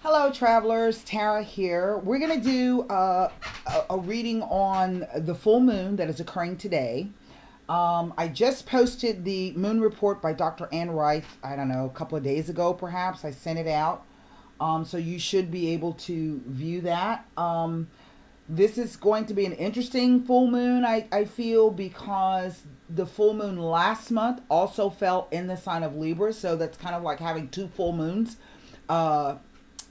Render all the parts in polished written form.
Hello, travelers. Tara here. We're going to do a reading on the full moon that is occurring today. I just posted the moon report by Dr. Ann Wright, I don't know, a couple of days ago, perhaps. I sent it out. So you should be able to view that. This is going to be an interesting full moon, I feel, because the full moon last month also fell in the sign of Libra. So that's kind of like having two full moons.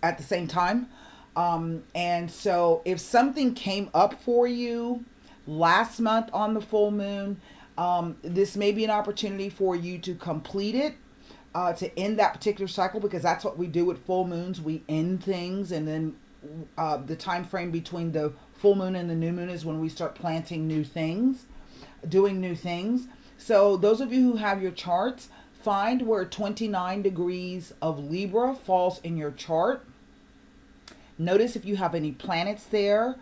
At the same time. And so if something came up for you last month on the full moon, this may be an opportunity for you to complete it, to end that particular cycle, because that's what we do with full moons. We end things, and then the time frame between the full moon and the new moon is when we start planting new things, doing new things. So those of you who have your charts, find where 29 degrees of Libra falls in your chart. Notice if you have any planets there,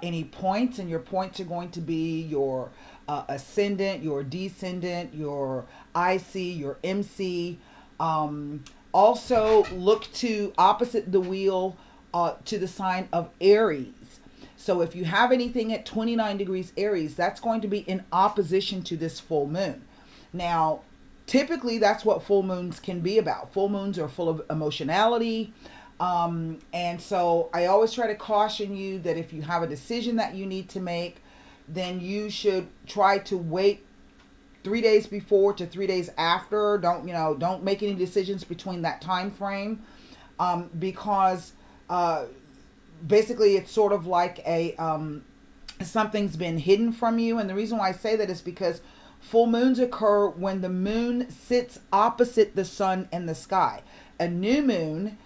any points, and your points are going to be your ascendant, your descendant, your IC, your MC. Also, look to opposite the wheel to the sign of Aries. So if you have anything at 29 degrees Aries, that's going to be in opposition to this full moon. Now, typically, that's what full moons can be about. Full moons are full of emotionality. And so I always try to caution you that if you have a decision that you need to make, then you should try to wait 3 days before to 3 days after. Don't make any decisions between that time frame, because basically it's sort of like something's been hidden from you. And the reason why I say that is because full moons occur when the moon sits opposite the sun in the sky. A new moon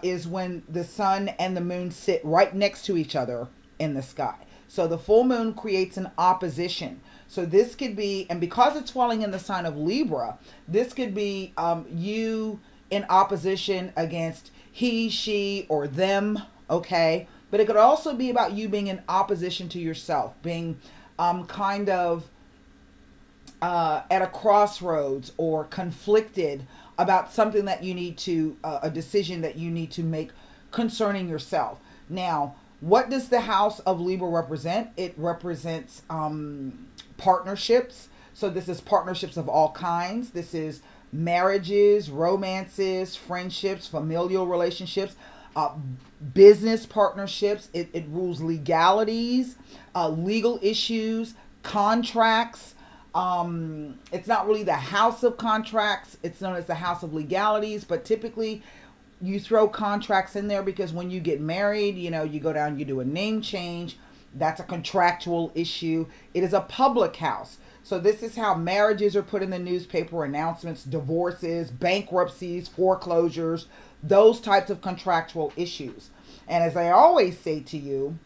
is when the sun and the moon sit right next to each other in the sky. So the full moon creates an opposition. So this could be, and because it's falling in the sign of Libra, this could be you in opposition against he, she, or them, okay? But it could also be about you being in opposition to yourself, being kind of at a crossroads or conflicted about something that you need to, a decision that you need to make concerning yourself. Now, what does the house of Libra represent? It represents partnerships. So this is partnerships of all kinds. This is marriages, romances, friendships, familial relationships, business partnerships. It rules legalities, legal issues, contracts. It's not really the house of contracts. It's known as the house of legalities, but typically you throw contracts in there because when you get married, you go down, you do a name change. That's a contractual issue. It is a public house. So this is how marriages are put in the newspaper, announcements, divorces, bankruptcies, foreclosures, those types of contractual issues. And as I always say to you,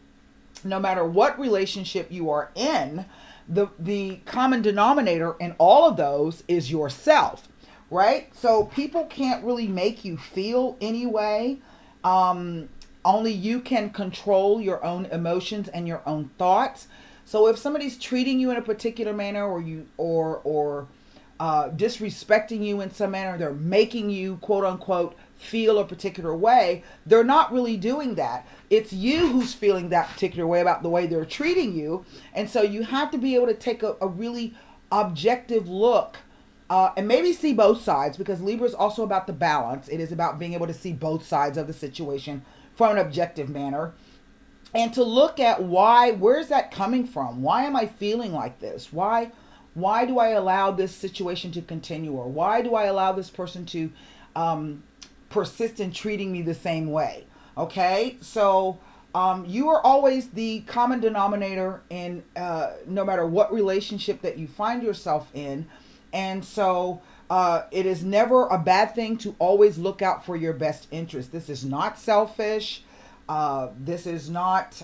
no matter what relationship you are in, the common denominator in all of those is yourself, right? So people can't really make you feel any way. Only you can control your own emotions and your own thoughts. So if somebody's treating you in a particular manner, or disrespecting you in some manner, they're making you, quote unquote, feel a particular way, they're not really doing that. It's you who's feeling that particular way about the way they're treating you. And so you have to be able to take a really objective look, and maybe see both sides, because Libra is also about the balance. It is about being able to see both sides of the situation from an objective manner, and to look at where's that coming from? Why am I feeling like this? Why do I allow this situation to continue? Or why do I allow this person to persist in treating me the same way? Okay, so you are always the common denominator in no matter what relationship that you find yourself in. And so it is never a bad thing to always look out for your best interest. This is not selfish. This is not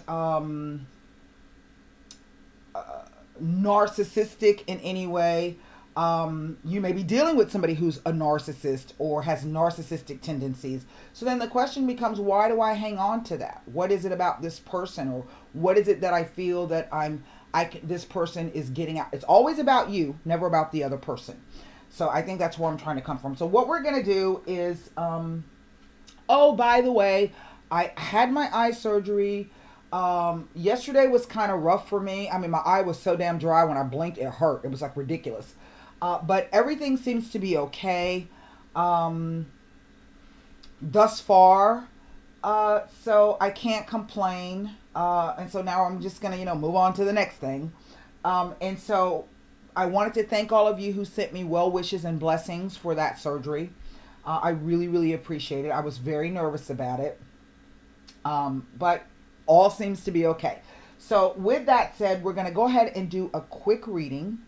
narcissistic in any way. You may be dealing with somebody who's a narcissist or has narcissistic tendencies. So then the question becomes, why do I hang on to that? What is it about this person, or what is it that I feel that this person is getting out? It's always about you, never about the other person. So I think that's where I'm trying to come from. So what we're going to do is Oh, by the way, I had my eye surgery. Yesterday was kind of rough for me. I mean, my eye was so damn dry when I blinked, it hurt. It was like ridiculous. But everything seems to be okay um, thus far. So I can't complain. And so now I'm just going to, move on to the next thing. And so I wanted to thank all of you who sent me well wishes and blessings for that surgery. I really, really appreciate it. I was very nervous about it. But all seems to be okay. So with that said, we're going to go ahead and do a quick reading.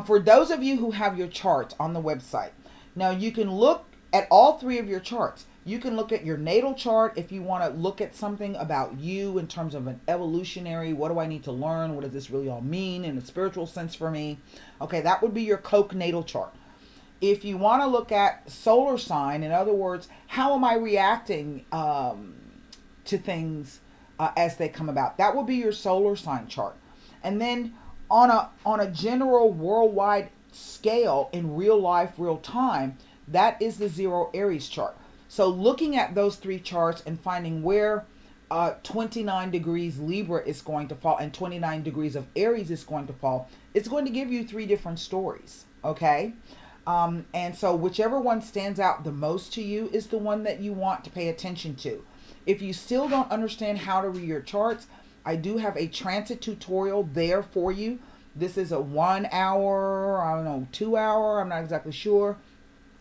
For those of you who have your charts on the website, now you can look at all three of your charts. You can look at your natal chart if you want to look at something about you in terms of an evolutionary, what do I need to learn? What does this really all mean in a spiritual sense for me? Okay, that would be your Coke natal chart. If you want to look at solar sign, in other words, how am I reacting to things as they come about? That will be your solar sign chart. And then on a general worldwide scale in real life, real time, that is the zero Aries chart. So looking at those three charts and finding where 29 degrees Libra is going to fall and 29 degrees of Aries is going to fall, it's going to give you three different stories. Okay. And so whichever one stands out the most to you is the one that you want to pay attention to. If you still don't understand how to read your charts, I do have a transit tutorial there for you. This is a 1 hour, I don't know, 2 hour, I'm not exactly sure,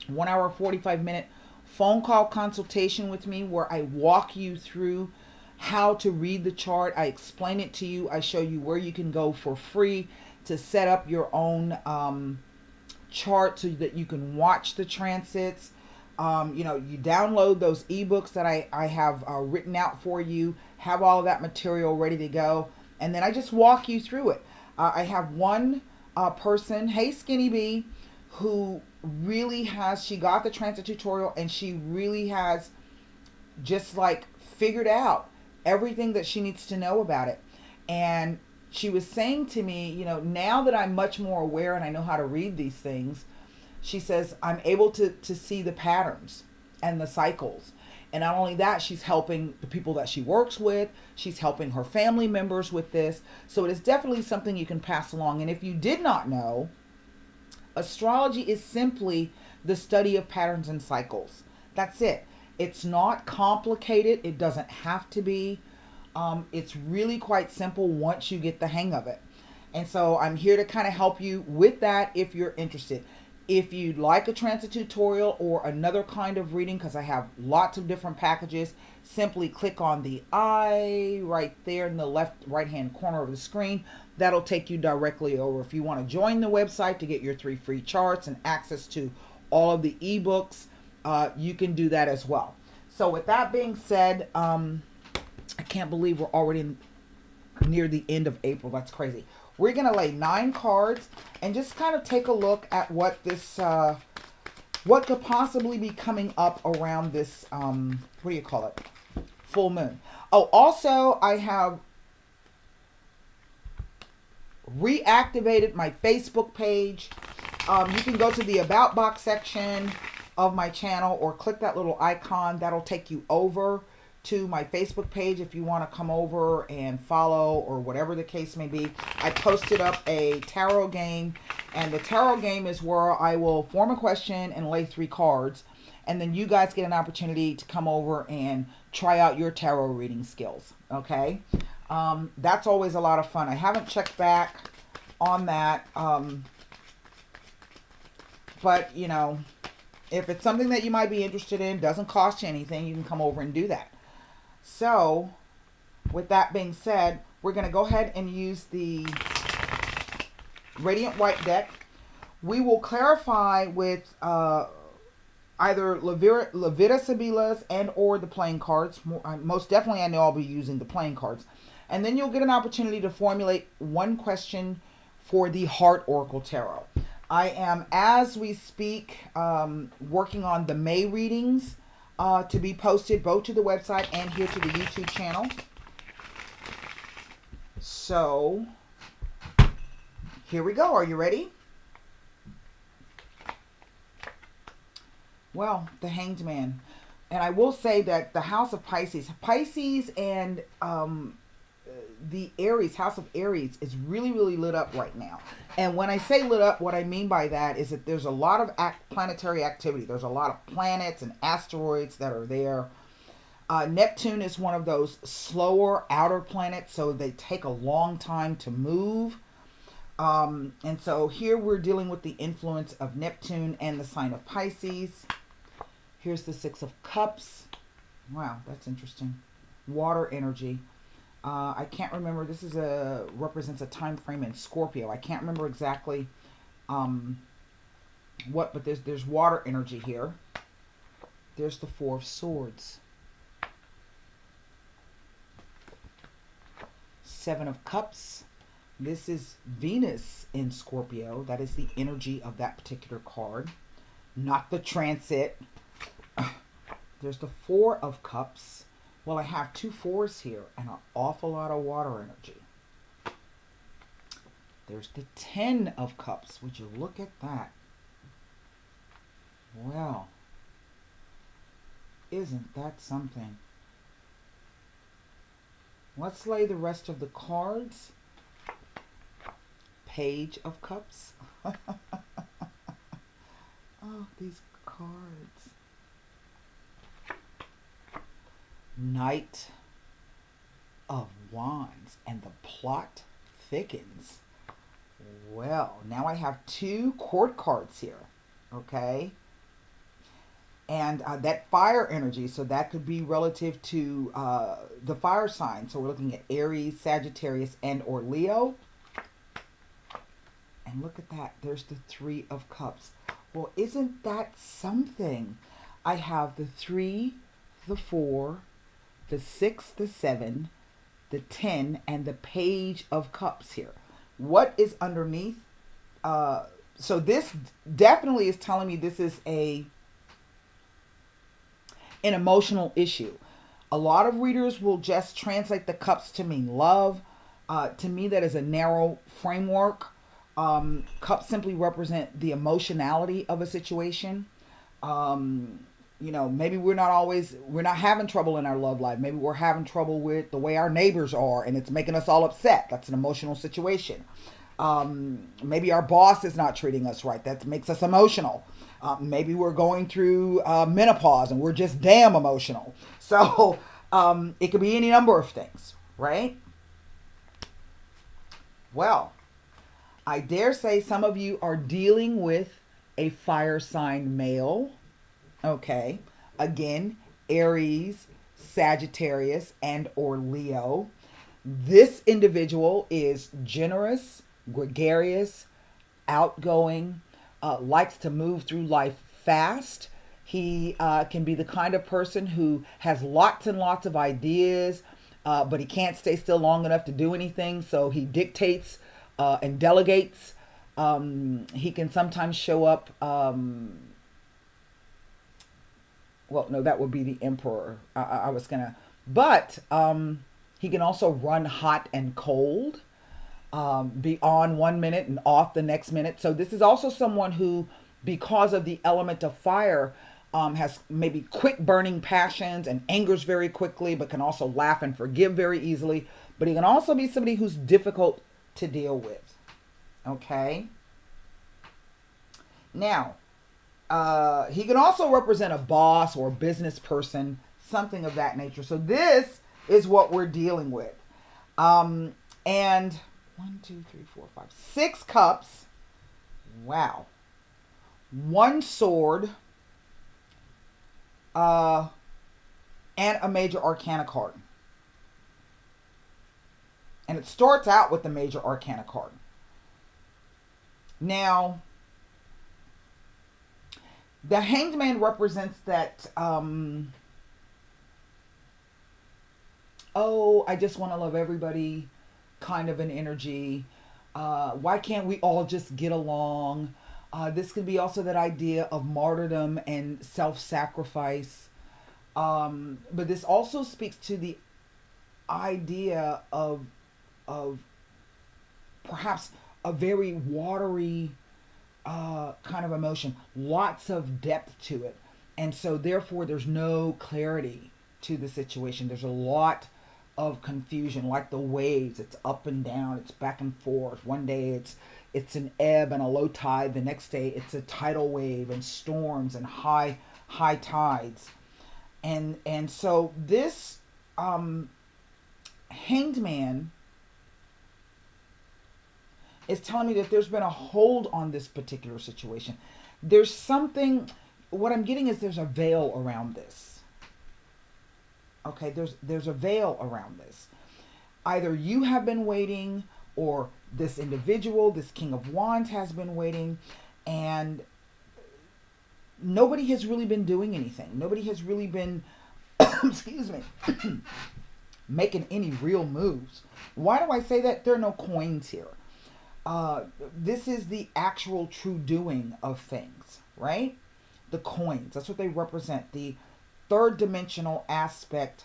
1 hour, 45 minute phone call consultation with me where I walk you through how to read the chart. I explain it to you. I show you where you can go for free to set up your own chart so that you can watch the transits. You download those ebooks that I have written out for you, have all of that material ready to go, and then I just walk you through it. I have one person, hey Skinny Bee, who really has, she got the transit tutorial and she really has just like figured out everything that she needs to know about it. And she was saying to me, now that I'm much more aware and I know how to read these things, she says, I'm able to see the patterns and the cycles. And not only that, she's helping the people that she works with. She's helping her family members with this. So it is definitely something you can pass along. And if you did not know, astrology is simply the study of patterns and cycles. That's it. It's not complicated. It doesn't have to be. It's really quite simple once you get the hang of it. And so I'm here to kind of help you with that if you're interested. If you'd like a transit tutorial or another kind of reading, because I have lots of different packages, simply click on the eye right there in the left right hand corner of the screen. That'll take you directly over. If you want to join the website to get your 3 free charts and access to all of the ebooks, you can do that as well. So with that being said, I can't believe we're already near the end of April. That's crazy. We're going to lay 9 cards and just kind of take a look at what this, what could possibly be coming up around this, what do you call it? Full moon. Oh, also I have reactivated my Facebook page. You can go to the About box section of my channel or click that little icon. That'll take you over to my Facebook page if you want to come over and follow or whatever the case may be. I posted up a tarot game, and the tarot game is where I will form a question and lay 3 cards, and then you guys get an opportunity to come over and try out your tarot reading skills. Okay, that's always a lot of fun. I haven't checked back on that, but if it's something that you might be interested in, doesn't cost you anything, you can come over and do that. So, with that being said, we're going to go ahead and use the Radiant White deck. We will clarify with either Levita Sibilas and or the playing cards. Most definitely, I know I'll be using the playing cards. And then you'll get an opportunity to formulate one question for the Heart Oracle Tarot. I am, as we speak, working on the May readings to be posted both to the website and here to the YouTube channel. So, here we go. Are you ready? Well, the Hanged Man. And I will say that the house of Pisces and the Aries, house of Aries, is really, really lit up right now. And when I say lit up, what I mean by that is that there's a lot of planetary activity. There's a lot of planets and asteroids that are there. Neptune is one of those slower outer planets, so they take a long time to move. And so here we're dealing with the influence of Neptune and the sign of Pisces. Here's the Six of Cups. Wow, that's interesting. Water energy. I can't remember. This is represents a time frame in Scorpio. I can't remember exactly what, but there's water energy here. There's the Four of Swords. Seven of Cups. This is Venus in Scorpio. That is the energy of that particular card, not the transit. There's the Four of Cups. Well, I have two fours here and an awful lot of water energy. There's the Ten of Cups. Would you look at that? Well, isn't that something? Let's lay the rest of the cards. Page of Cups. Oh, these cards. Knight of Wands, and the plot thickens. Well, now I have two court cards here, okay? And that fire energy, so that could be relative to the fire sign. So we're looking at Aries, Sagittarius, and or Leo. And look at that. There's the Three of Cups. Well, isn't that something? I have the 3, the 4, the 6, the 7, the 10, and the Page of Cups here. What is underneath? So this definitely is telling me this is an emotional issue. A lot of readers will just translate the cups to mean love. To me, that is a narrow framework. Cups simply represent the emotionality of a situation. You know, maybe we're not having trouble in our love life. Maybe we're having trouble with the way our neighbors are and it's making us all upset. That's an emotional situation. Maybe our boss is not treating us right. That makes us emotional. Maybe we're going through menopause and we're just damn emotional. So it could be any number of things, right? Well, I dare say some of you are dealing with a fire sign male. Okay. Again, Aries, Sagittarius, and or Leo. This individual is generous, gregarious, outgoing, likes to move through life fast. He can be the kind of person who has lots and lots of ideas, but he can't stay still long enough to do anything. So he dictates and delegates. He can sometimes show up. Well, no, that would be the Emperor. But he can also run hot and cold, be on 1 minute and off the next minute. So this is also someone who, because of the element of fire, has maybe quick burning passions and angers very quickly, but can also laugh and forgive very easily. But he can also be somebody who's difficult to deal with. Okay. Now, he can also represent a boss or a business person, something of that nature. So this is what we're dealing with. And 1, 2, 3, 4, 5, 6 cups. Wow. 1 sword. And a major arcana card. And it starts out with the major arcana card. Now, the Hanged Man represents that, I just want to love everybody kind of an energy. Why can't we all just get along? This could be also that idea of martyrdom and self-sacrifice. But this also speaks to the idea of perhaps a very watery kind of emotion, lots of depth to it. And so therefore there's no clarity to the situation. There's a lot of confusion, like the waves. It's up and down, it's back and forth. One day it's an ebb and a low tide, the next day it's a tidal wave and storms and high tides. And so this hanged man is telling me that there's been a hold on this particular situation. There's something, what I'm getting is there's a veil around this. Okay, there's a veil around this. Either you have been waiting, or this individual, this King of Wands, has been waiting, and nobody has really been doing anything. Nobody has really been, excuse me, making any real moves. Why do I say that? There are no coins here. This is the actual true doing of things, right? The coins, that's what they represent. The third dimensional aspect,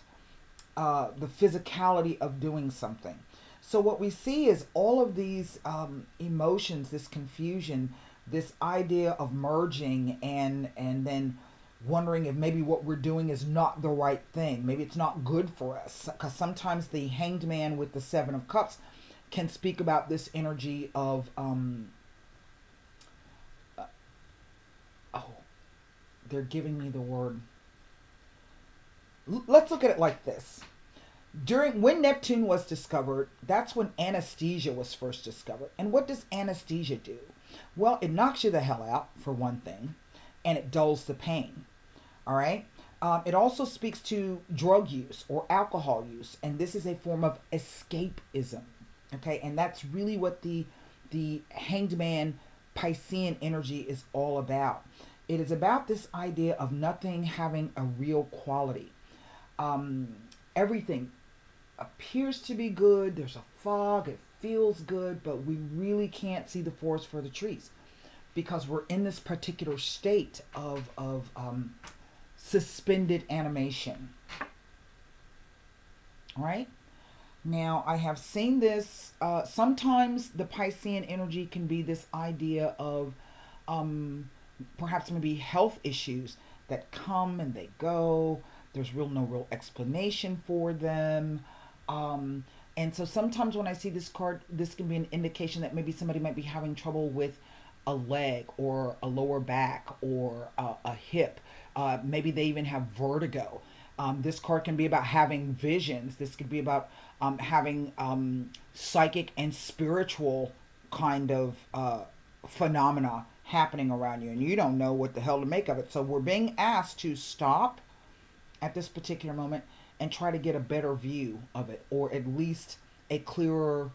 the physicality of doing something. So what we see is all of these emotions, this confusion, this idea of merging, and then wondering if maybe what we're doing is not the right thing. Maybe it's not good for us. Because sometimes the hanged man with the Seven of Cups can speak about this energy of they're giving me the word. Let's look at it like this. When Neptune was discovered, that's when anesthesia was first discovered. And what does anesthesia do? Well, it knocks you the hell out, for one thing, and it dulls the pain. All right. It also speaks to drug use or alcohol use, and this is a form of escapism. Okay, and that's really what the hanged man Piscean energy is all about. It is about this idea of nothing having a real quality. Everything appears to be good. There's a fog. It feels good, but we really can't see the forest for the trees because we're in this particular state of suspended animation. All right. Now, I have seen this. Sometimes the Piscean energy can be this idea of perhaps maybe health issues that come and they go. There's no real explanation for them. And so sometimes when I see this card, this can be an indication that maybe somebody might be having trouble with a leg or a lower back or a hip. Maybe they even have vertigo. This card can be about having visions. This could be about having psychic and spiritual kind of phenomena happening around you, and you don't know what the hell to make of it. So we're being asked to stop at this particular moment and try to get a better view of it, or at least a clearer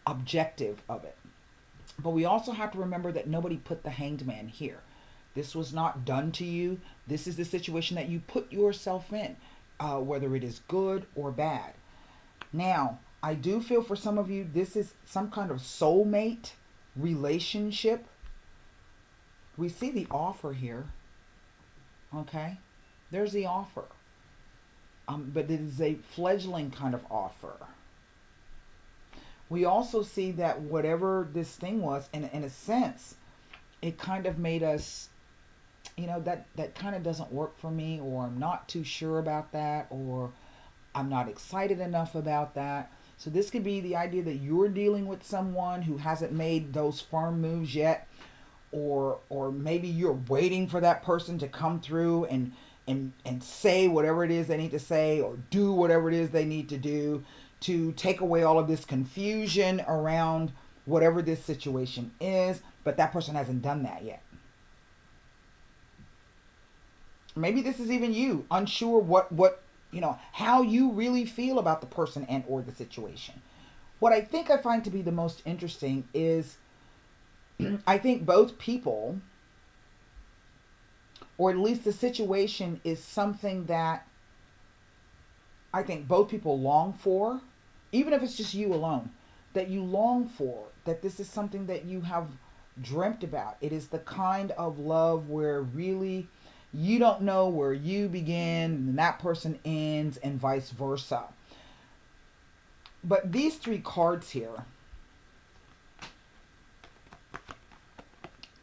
objective of it. But we also have to remember that nobody put the hanged man here. This was not done to you. This is the situation that you put yourself in, whether it is good or bad. Now, I do feel for some of you, this is some kind of soulmate relationship. We see the offer here. Okay? There's the offer. But it is a fledgling kind of offer. We also see that whatever this thing was, in a sense, it kind of made us, that kind of doesn't work for me, or I'm not too sure about that, or I'm not excited enough about that. So this could be the idea that you're dealing with someone who hasn't made those firm moves yet, or maybe you're waiting for that person to come through and say whatever it is they need to say, or do whatever it is they need to do to take away all of this confusion around whatever this situation is, but that person hasn't done that yet. Maybe this is even you, unsure what how you really feel about the person and or the situation. What I think I find to be the most interesting is I think both people, or at least the situation, is something that I think both people long for, even if it's just you alone, that you long for, that this is something that you have dreamt about. It is the kind of love where really you don't know where you begin and that person ends, and vice versa. But these three cards here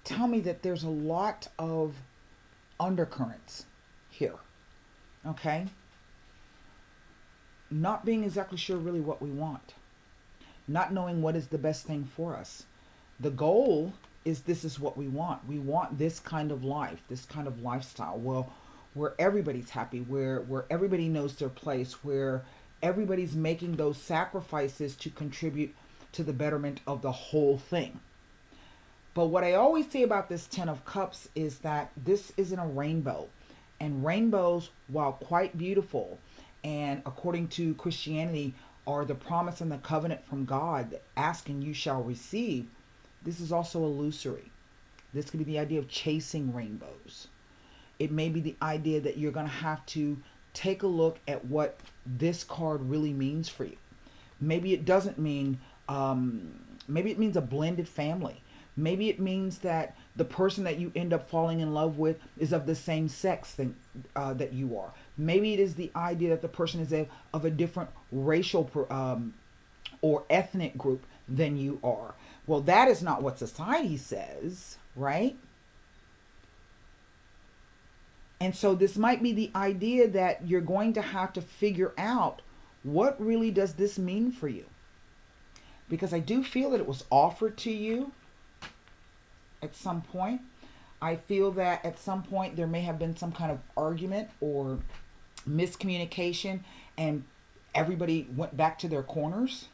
tell me that there's a lot of undercurrents here. Okay? Not being exactly sure really what we want. Not knowing what is the best thing for us. The goal is this is what we want. We want this kind of life, this kind of lifestyle. Well, where everybody's happy, where everybody knows their place, where everybody's making those sacrifices to contribute to the betterment of the whole thing. But what I always say about this 10 of Cups is that this isn't a rainbow. And rainbows, while quite beautiful, and according to Christianity, are the promise and the covenant from God, ask and you shall receive, this is also illusory. This could be the idea of chasing rainbows. It may be the idea that you're going to have to take a look at what this card really means for you. Maybe it doesn't mean, maybe it means a blended family. Maybe it means that the person that you end up falling in love with is of the same sex that you are. Maybe it is the idea that the person is of a different racial or ethnic group than you are. Well, that is not what society says, right? And so this might be the idea that you're going to have to figure out what really does this mean for you. Because I do feel that it was offered to you at some point. I feel that at some point there may have been some kind of argument or miscommunication and everybody went back to their corners.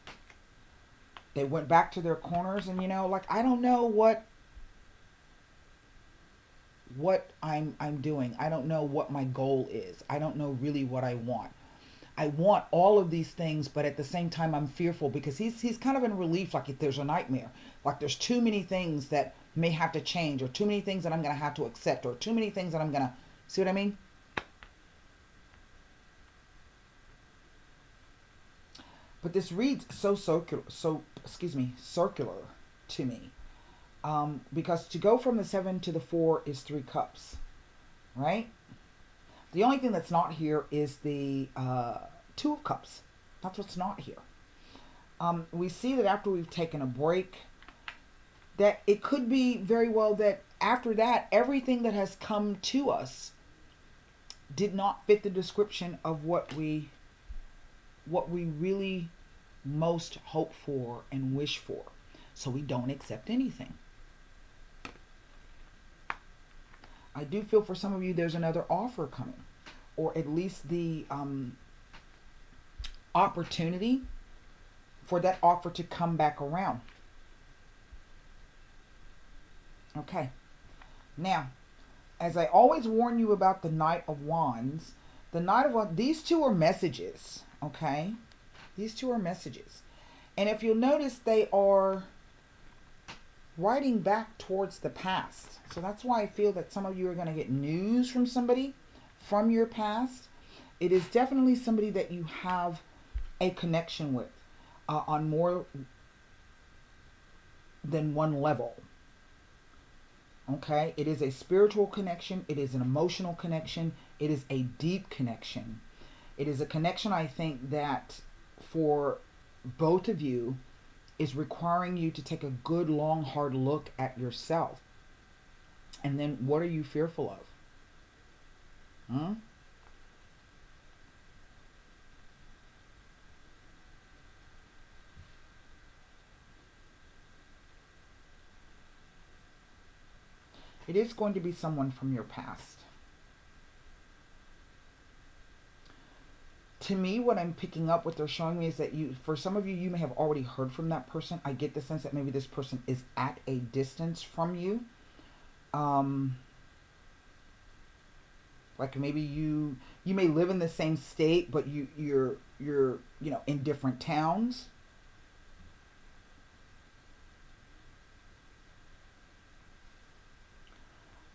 They went back to their corners and, like, I don't know what I'm doing. I don't know what my goal is. I don't know really what I want. I want all of these things, but at the same time I'm fearful because he's kind of in relief, like if there's a nightmare. Like there's too many things that may have to change, or too many things that I'm going to have to accept, or too many things that I'm going to, see what I mean? But this reads circular to me. Because to go from the 7 to the 4 is 3 cups, right? The only thing that's not here is the 2 of cups. That's what's not here. We see that after we've taken a break, that it could be very well that after that, everything that has come to us did not fit the description of what we really most hope for and wish for. So we don't accept anything. I do feel for some of you there's another offer coming, or at least the opportunity for that offer to come back around. Okay. Now, as I always warn you about the Knight of Wands, these two are messages, okay? These two are messages. And if you'll notice, they are writing back towards the past. So that's why I feel that some of you are going to get news from somebody from your past. It is definitely somebody that you have a connection with on more than one level. Okay? It is a spiritual connection. It is an emotional connection. It is a deep connection. It is a connection, I think, that for both of you is requiring you to take a good, long, hard look at yourself. And then what are you fearful of? It is going to be someone from your past. To me, what I'm picking up, what they're showing me is that for some of you, you may have already heard from that person. I get the sense that maybe this person is at a distance from you. Like maybe you may live in the same state, but you're in different towns.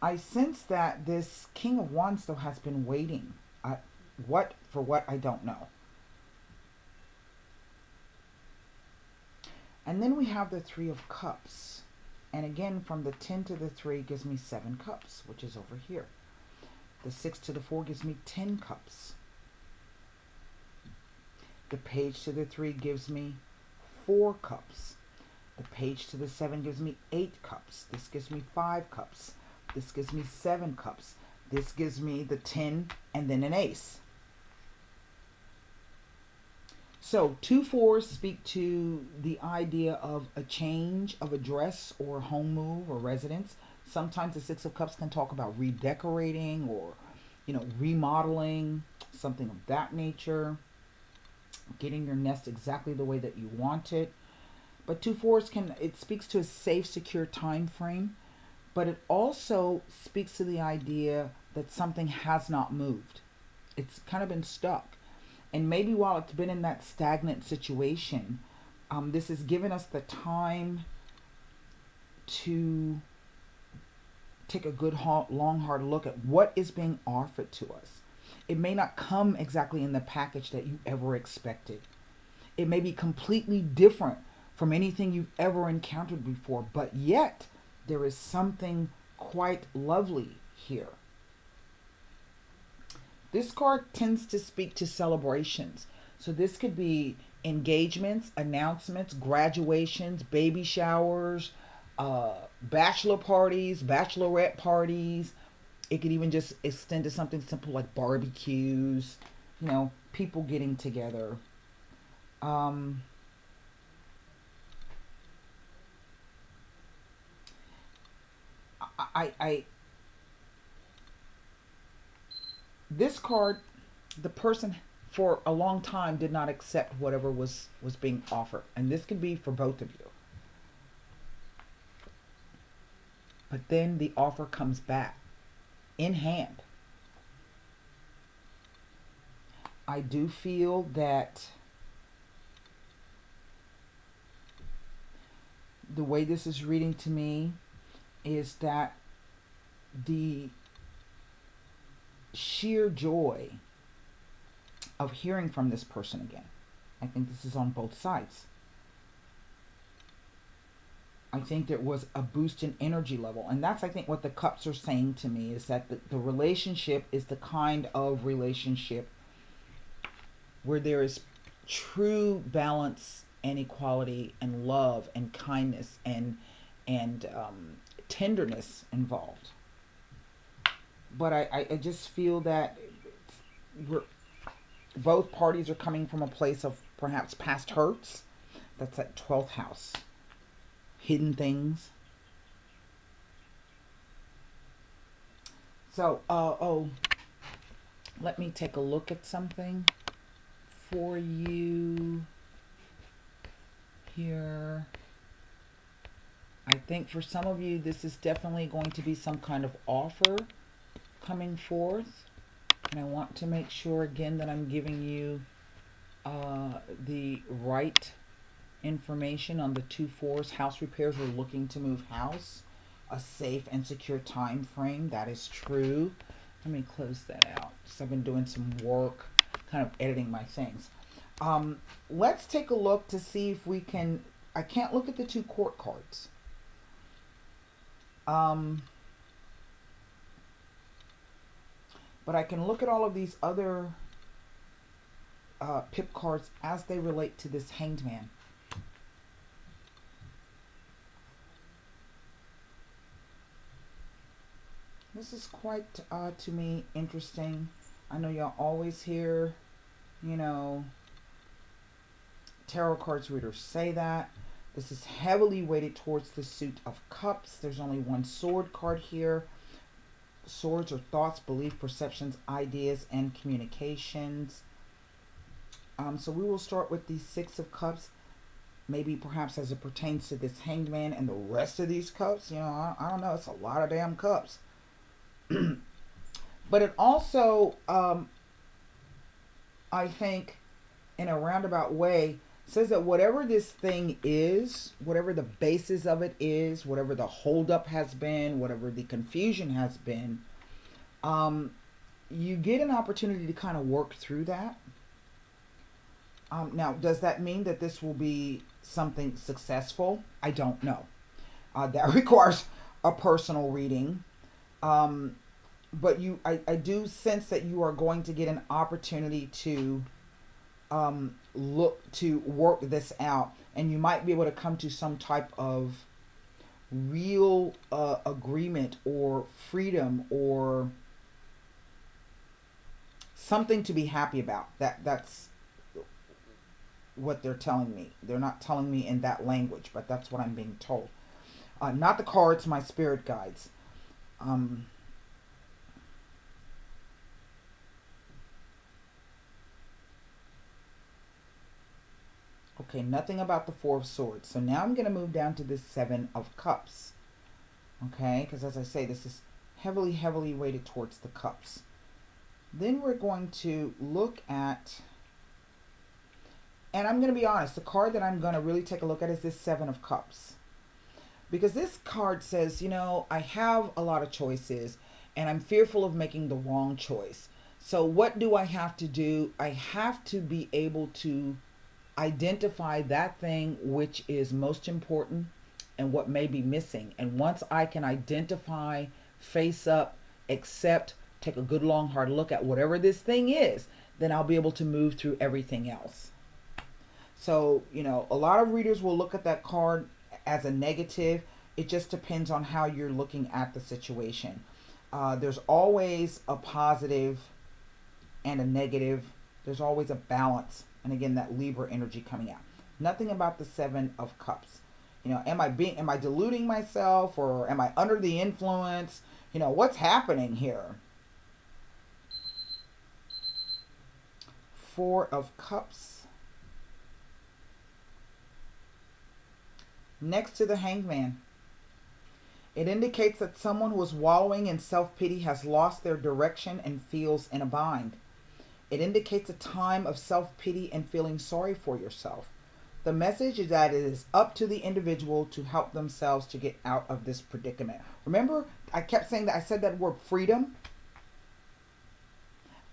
I sense that this King of Wands, though, has been waiting. For what, I don't know. And then we have the 3 of Cups. And again, from the 10 to the 3 gives me 7 cups, which is over here. The 6 to the 4 gives me 10 cups. The Page to the 3 gives me 4 cups. The Page to the 7 gives me 8 cups. This gives me 5 cups. This gives me 7 cups. This gives me the 10 and then an ace. So 2 4s speak to the idea of a change of address or home move or residence. Sometimes the 6 of Cups can talk about redecorating or, remodeling, something of that nature, getting your nest exactly the way that you want it. But 2 4s it speaks to a safe, secure time frame, but it also speaks to the idea that something has not moved. It's kind of been stuck. And maybe while it's been in that stagnant situation, this has given us the time to take a good, long, hard look at what is being offered to us. It may not come exactly in the package that you ever expected. It may be completely different from anything you've ever encountered before, but yet there is something quite lovely here. This card tends to speak to celebrations. So this could be engagements, announcements, graduations, baby showers, bachelor parties, bachelorette parties. It could even just extend to something simple like barbecues, people getting together. I this card, the person for a long time did not accept whatever was being offered, and this could be for both of you. But then the offer comes back in hand. I do feel that the way this is reading to me is that the sheer joy of hearing from this person again. I think this is on both sides. I think there was a boost in energy level. And that's, I think, what the Cups are saying to me, is that the relationship is the kind of relationship where there is true balance and equality and love and kindness and tenderness involved. But I just feel that both parties are coming from a place of perhaps past hurts. That's that 12th house. Hidden things. So, let me take a look at something for you here. I think for some of you, this is definitely going to be some kind of offer coming forth. And I want to make sure again that I'm giving you the right information on the 2 4s. House repairs, we're looking to move house. A safe and secure time frame. That is true. Let me close that out. So I've been doing some work, kind of editing my things. Let's take a look to see if we can. I can't look at the 2 court cards. But I can look at all of these other pip cards as they relate to this Hanged Man. This is quite, to me, interesting. I know y'all always hear, tarot cards readers say that. This is heavily weighted towards the suit of cups. There's only one sword card here. Swords are thoughts, belief, perceptions, ideas, and communications. So we will start with the 6 of Cups. Maybe perhaps as it pertains to this Hanged Man and the rest of these cups. I don't know. It's a lot of damn cups. But it also, I think, in a roundabout way, says that whatever this thing is, whatever the basis of it is, whatever the holdup has been, whatever the confusion has been, you get an opportunity to kind of work through that. Now, does that mean that this will be something successful? I don't know. That requires a personal reading. But I do sense that you are going to get an opportunity to look to work this out, and you might be able to come to some type of real agreement or freedom or something to be happy about. That's what they're telling me. They're not telling me in that language, but that's what I'm being told. Not the cards, my spirit guides. Okay, nothing about the Four of Swords. So now I'm going to move down to this Seven of Cups. Okay, because as I say, this is heavily, heavily weighted towards the cups. Then we're going to look at, and I'm going to be honest, the card that I'm going to really take a look at is this Seven of Cups. Because this card says, you know, I have a lot of choices and I'm fearful of making the wrong choice. So what do I have to do? I have to be able to identify that thing which is most important and what may be missing. And once I can identify, face up, accept, take a good long hard look at whatever this thing is, then I'll be able to move through everything else. So, you know, a lot of readers will look at that card as a negative. It just depends on how you're looking at the situation. There's always a positive and a negative. There's always a balance. And again, that Libra energy coming out. Nothing about the Seven of Cups. You know, am I deluding myself, or am I under the influence? You know, what's happening here? Four of Cups. Next to the Hangman. It indicates that someone who is wallowing in self-pity has lost their direction and feels in a bind. It indicates a time of self-pity and feeling sorry for yourself. The message is that it is up to the individual to help themselves to get out of this predicament. Remember, I kept saying that, I said that word freedom.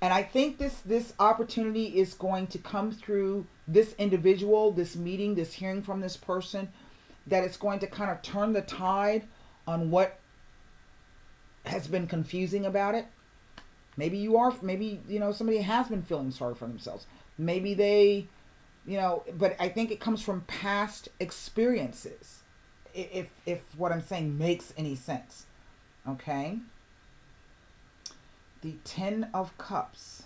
And I think this opportunity is going to come through this individual, this meeting, this hearing from this person, that it's going to kind of turn the tide on what has been confusing about it. Maybe you know, somebody has been feeling sorry for themselves. Maybe they, you know, but I think it comes from past experiences. If what I'm saying makes any sense. Okay. The Ten of Cups.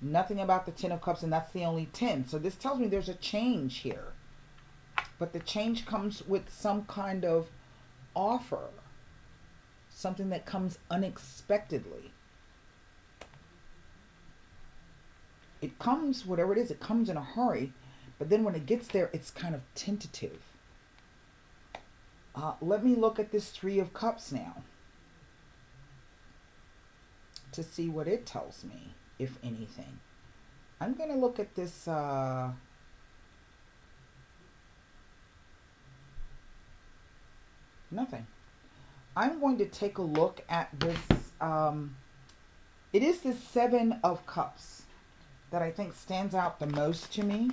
Nothing about the Ten of Cups, and that's the only 10. So this tells me there's a change here. But the change comes with some kind of offer. Something that comes unexpectedly. It comes, whatever it is, it comes in a hurry. But then when it gets there, it's kind of tentative. Let me look at this Three of Cups now. To see what it tells me, if anything. I'm going to look at this nothing. I'm going to take a look at this. It is the Seven of Cups that I think stands out the most to me.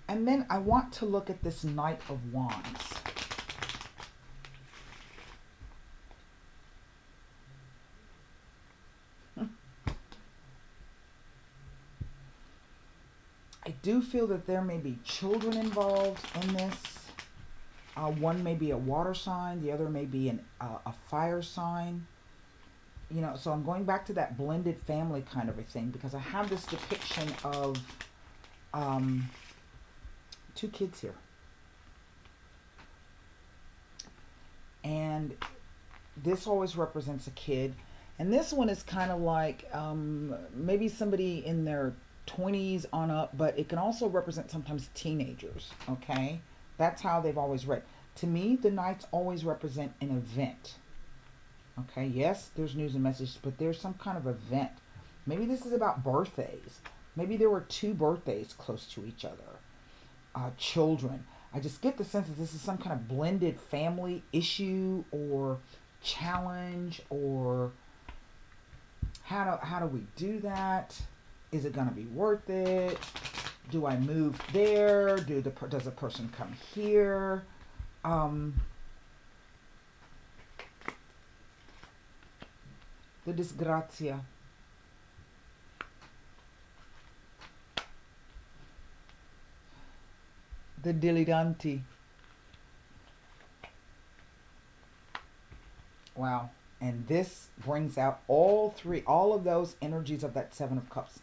And then I want to look at this Knight of Wands. I do feel that there may be children involved in this. One may be a water sign. The other may be a fire sign. You know, so I'm going back to that blended family kind of a thing, because I have this depiction of two kids here. And this always represents a kid. And this one is kind of like maybe somebody in their 20s on up, but it can also represent sometimes teenagers, okay? That's how they've always read. To me, the Knights always represent an event, okay? Yes, there's news and messages, but there's some kind of event. Maybe this is about birthdays. Maybe there were two birthdays close to each other. Children. I just get the sense that this is some kind of blended family issue or challenge, or how do we do that? Is it going to be worth it? Do I move there? Does a person come here? The disgrazia. The dilettanti. Wow. And this brings out all of those energies of that Seven of Cups.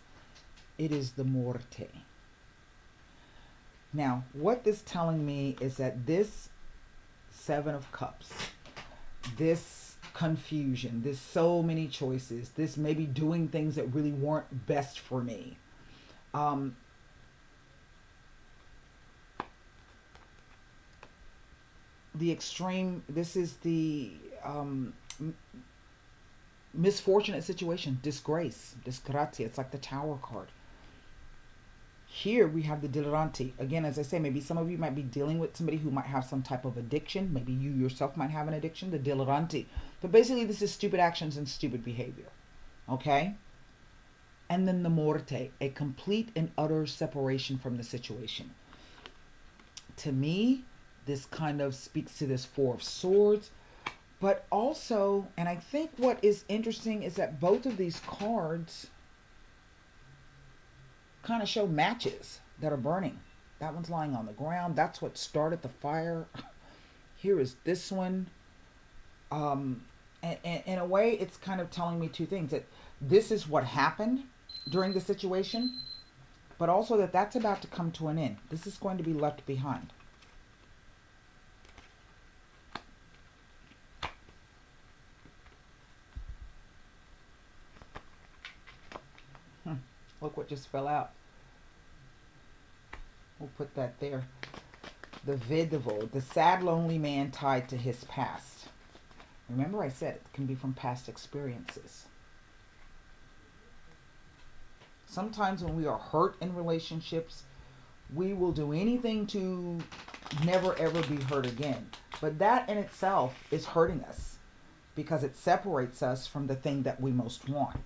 It is the Morte. Now, what this telling me is that this Seven of Cups, this confusion, this so many choices, this maybe doing things that really weren't best for me. The extreme, this is the misfortunate situation, disgrace, disgrazia. It's like the Tower card. Here we have the dilettante. Again, as I say, maybe some of you might be dealing with somebody who might have some type of addiction. Maybe you yourself might have an addiction, the dilettante. But basically, this is stupid actions and stupid behavior. Okay? And then the morte, a complete and utter separation from the situation. To me, this kind of speaks to this Four of Swords. But also, and I think what is interesting is that both of these cards kind of show matches that are burning. That one's lying on the ground. That's what started the fire. Here is this one. And in a way, it's kind of telling me two things. That this is what happened during the situation, but also that that's about to come to an end. This is going to be left behind. Look what just fell out. We'll put that there. The Vedevo, the sad, lonely man tied to his past. Remember I said it can be from past experiences. Sometimes when we are hurt in relationships, we will do anything to never ever be hurt again. But that in itself is hurting us because it separates us from the thing that we most want,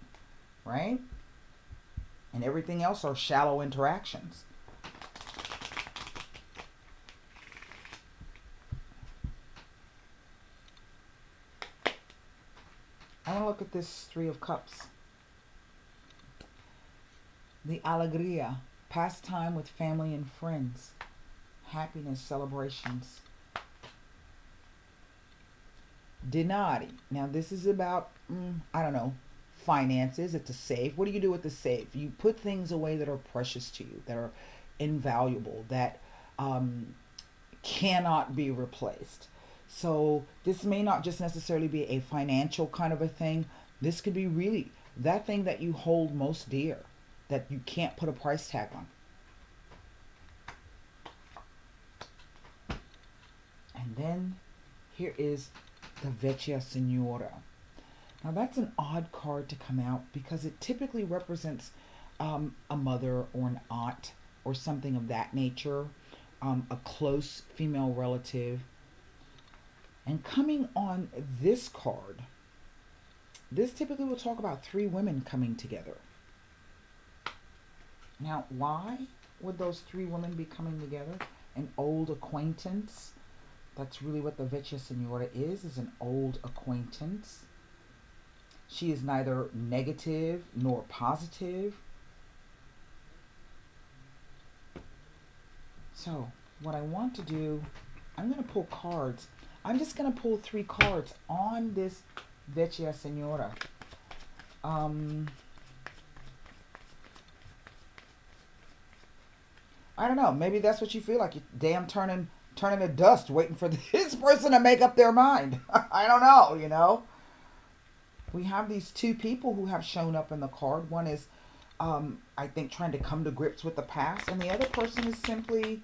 right? And everything else are shallow interactions. I want to look at this Three of Cups. The alegria, pastime with family and friends, happiness, celebrations. Denari. Now this is about, I don't know, finances. It's a save. What do you do with the save? You put things away that are precious to you, that are invaluable, that cannot be replaced. So this may not just necessarily be a financial kind of a thing. This could be really that thing that you hold most dear, that you can't put a price tag on. And then here is the Vecchia Signora. Now that's an odd card to come out because it typically represents a mother or an aunt or something of that nature, a close female relative. And coming on this card, this typically will talk about three women coming together. Now, why would those three women be coming together? An old acquaintance. That's really what the Vecchia Signora is an old acquaintance. She is neither negative nor positive. So, what I want to do, I'm going to pull cards. I'm just going to pull three cards on this Vecchia Signora. I don't know. Maybe that's what you feel like. You're damn turning to dust waiting for this person to make up their mind. I don't know, you know. We have these two people who have shown up in the card. One is, I think, trying to come to grips with the past. And the other person is simply,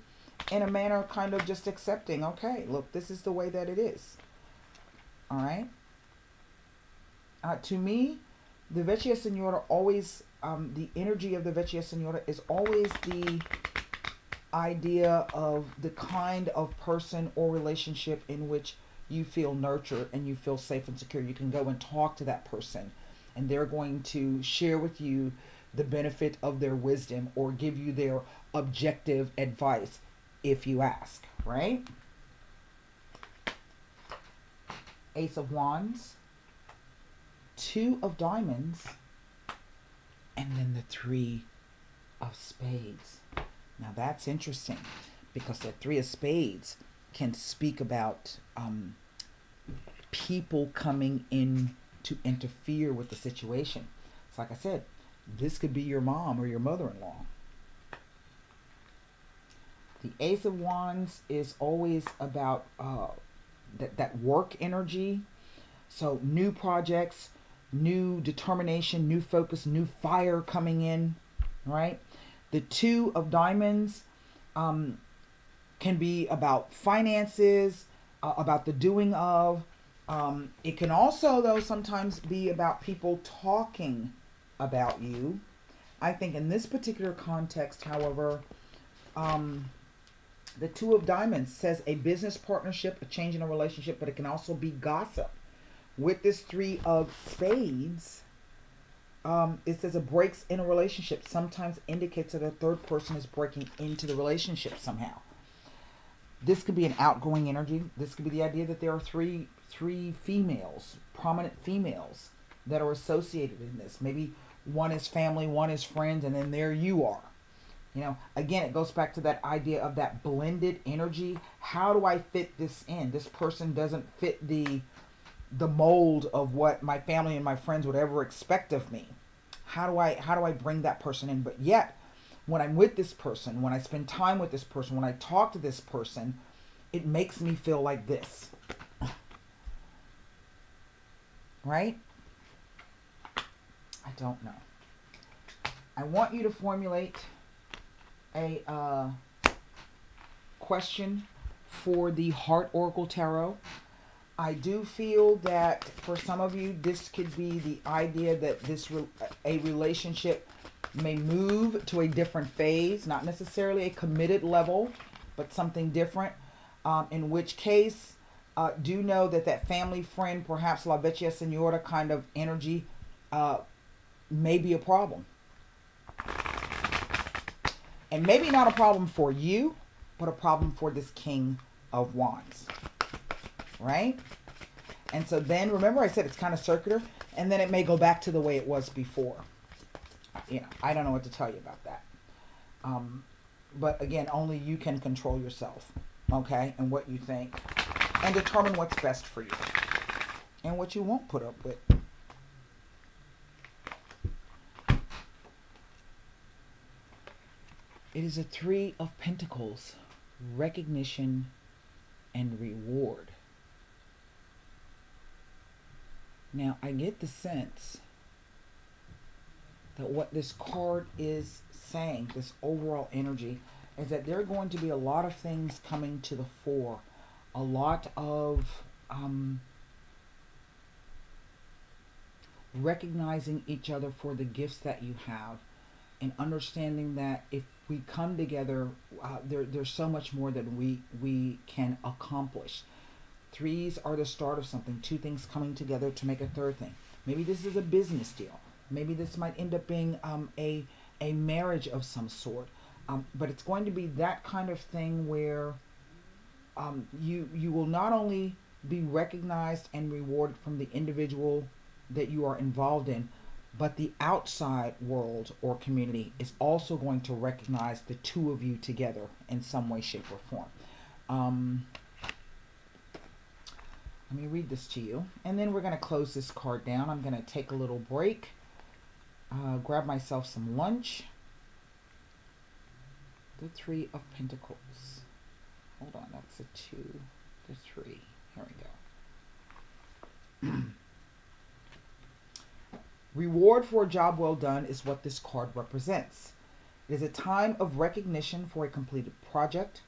in a manner, kind of just accepting, okay, look, this is the way that it is. All right. To me, the Vecchia Signora always, the energy of the Vecchia Signora is always the idea of the kind of person or relationship in which you feel nurtured and you feel safe and secure. You can go and talk to that person and they're going to share with you the benefit of their wisdom or give you their objective advice if you ask, right? Ace of Wands, Two of Diamonds, and then the Three of Spades. Now that's interesting because the Three of Spades can speak about people coming in to interfere with the situation. It's like I said, this could be your mom or your mother-in-law. The Ace of Wands is always about that work energy. So new projects, new determination, new focus, new fire coming in, right? The Two of Diamonds can be about finances, about the doing of. It can also, though, sometimes be about people talking about you. I think in this particular context, however, the Two of Diamonds says a business partnership, a change in a relationship, but it can also be gossip. With this Three of Spades, it says a breaks in a relationship sometimes indicates that a third person is breaking into the relationship somehow. This could be an outgoing energy. This could be the idea that there are three females, prominent females, that are associated in this. Maybe one is family, one is friends, and then there you are. You know, again, it goes back to that idea of that blended energy. How do I fit this in? This person doesn't fit the mold of what my family and my friends would ever expect of me. How do I bring that person in? But yet, when I'm with this person, when I spend time with this person, when I talk to this person, it makes me feel like this. Right? I don't know. I want you to formulate a question for the Heart Oracle Tarot. I do feel that for some of you, this could be the idea that a relationship may move to a different phase, not necessarily a committed level, but something different. In which case, do know that family friend, perhaps La Vecchia Senora kind of energy, may be a problem. And maybe not a problem for you, but a problem for this King of Wands. Right? And so then, remember I said it's kind of circular, and then it may go back to the way it was before. You know, I don't know what to tell you about that. But again, only you can control yourself, okay? And what you think. And determine what's best for you. And what you won't put up with. It is a Three of Pentacles. Recognition and reward. Now, I get the sense that what this card is saying, this overall energy, is that there are going to be a lot of things coming to the fore. A lot of recognizing each other for the gifts that you have, and understanding that if we come together, there's so much more that we can accomplish. Threes are the start of something. Two things coming together to make a third thing. Maybe this is a business deal. Maybe this might end up being a marriage of some sort. But it's going to be that kind of thing where you will not only be recognized and rewarded from the individual that you are involved in, but the outside world or community is also going to recognize the two of you together in some way, shape, or form. Let me read this to you, and then we're going to close this card down. I'm going to take a little break, grab myself some lunch. The Three of Pentacles. Hold on, that's a 2, the 3. Here we go. Reward for a job well done is what this card represents. It is a time of recognition for a completed project,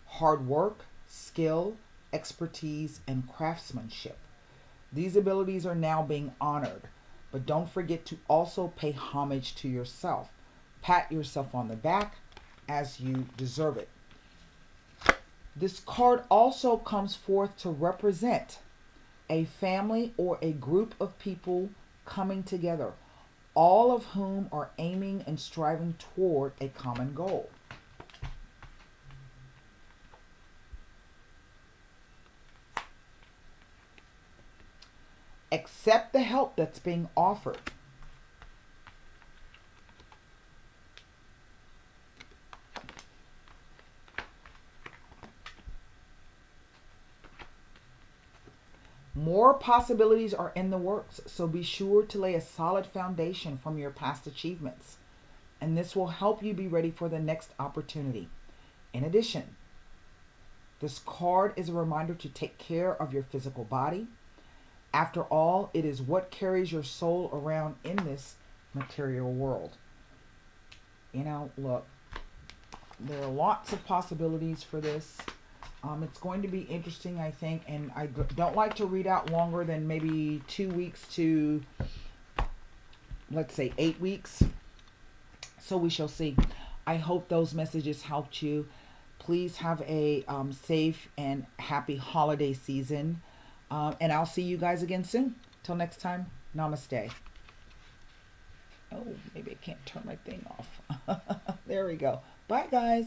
hard work, skill, expertise, and craftsmanship. These abilities are now being honored, but don't forget to also pay homage to yourself. Pat yourself on the back as you deserve it. This card also comes forth to represent a family or a group of people coming together, all of whom are aiming and striving toward a common goal. Accept the help that's being offered. More possibilities are in the works, so be sure to lay a solid foundation from your past achievements, and this will help you be ready for the next opportunity. In addition, this card is a reminder to take care of your physical body. After all, it is what carries your soul around in this material world. You know, look, there are lots of possibilities for this. It's going to be interesting, I think, and I don't like to read out longer than maybe 2 weeks to, let's say, 8 weeks. So we shall see. I hope those messages helped you. Please have a safe and happy holiday season. And I'll see you guys again soon. Till next time, namaste. Oh, maybe I can't turn my thing off. There we go. Bye, guys.